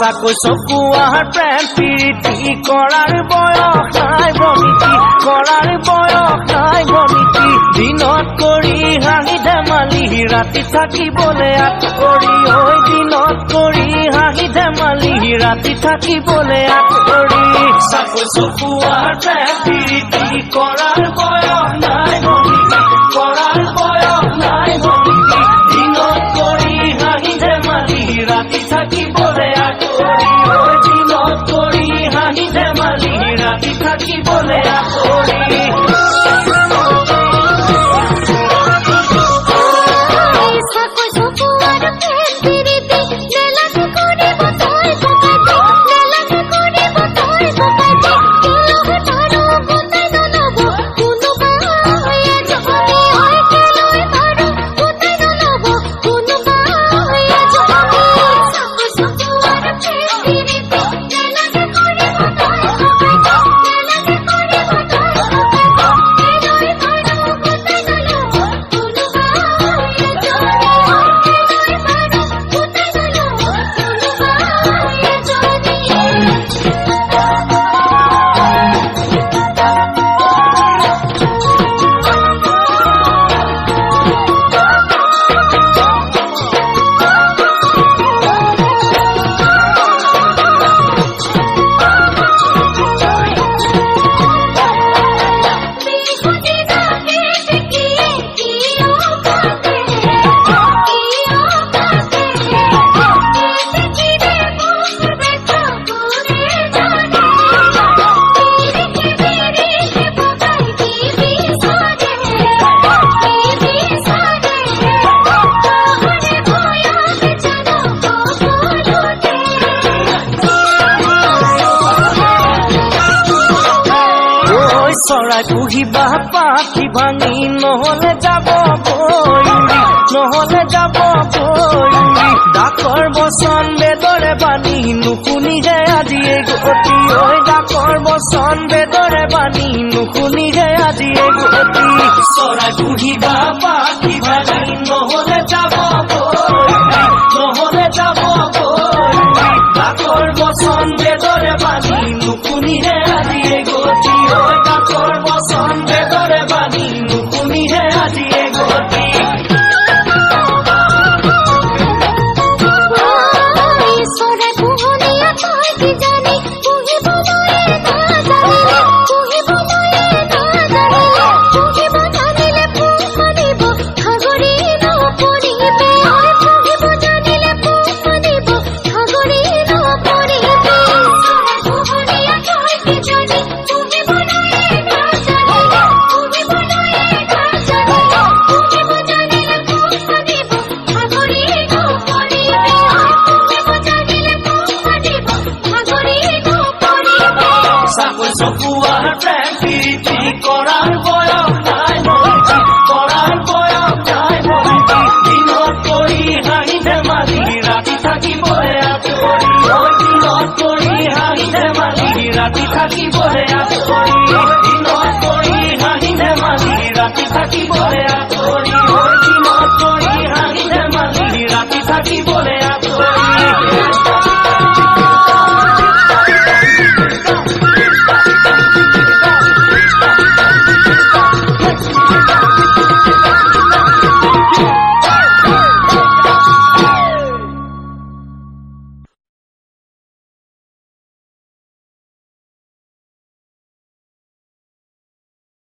সঁচাকৈ চকুৱাৰ প্ৰেম প্ৰীতি কৰাৰ বয়স নাই ভমিতি কৰাৰ বয়স নাই ভমিতি দিনত কৰি হাঁহি ধেমালি ৰাতি থাকিবলৈ আঁতৰি ঐ দিনত কৰি হাঁহি ধেমালি ৰাতি থাকিবলৈ আঁতৰি সঁচাকৈ চকুৱাৰ প্ৰেম প্ৰীতি কৰাৰ বয়স নাই ভমিতি কৰাৰ বয়স নাই ভমিতি দিনত কৰি হাঁহি ধেমালি ৰাতি থাকিবলৈ আঁতৰি ঐ দিনত কৰি হাঁহি ধেমালি ৰাতি থাকিবলৈ আঁতৰি চৰাই পুহিবা পাখি ভাঙি নহলে যাব বৈৰি নহলে যাব বৈৰি ডাকৰ বচন বেদৰে বাণী নুশুনিহে আজিয়ে গতি ঐ ডাকৰ বচন বেদৰে বাণী নুশুনিহে আজিয়ে গতি চৰাই পুহিবা পাখি ভাঙি নহলে যাব বৈৰি নহলে যাব বৈৰি ডাকৰ বচন বেদৰে বাণী নুশুনিহে আজিয়ে গতি ঐ ডাকৰ বচন বেদৰে বাণী নুশুনিহে আজিয়ে গতি চৰাই পোহনীয়া তই কি জানি পুহিবলৈ নাজানিলে পুহিবলৈ নাজানিলে পুহিব জানিলে পোহ মানিব সাগৰি নপৰিবে পুহিব জানিলে পোহ মানিব সাগৰি নপৰিবে চৰাই পোহনীয়া তই কি জানি পুহিবলৈ নাজানিলে পুহিবলৈ নাজানিলে পুহিব জানিলে পোহ মানিব সাগৰি নপৰিবে সঁচাকৈ চকুৱাৰ প্ৰেম প্ৰীতি কৰাৰ বয়স নাই ভমিতি কৰাৰ বয়স নাই ভমিতি দিনত কৰি হাঁহি ধেমালি ৰাতি থাকিবলৈ আঁতৰি ঐ দিনত কৰি হাঁহি ধেমালি ৰাতি থাকিবলৈ আঁতৰি দিনত কৰি হাঁহি ধেমালি ৰাতি থাকিবলৈ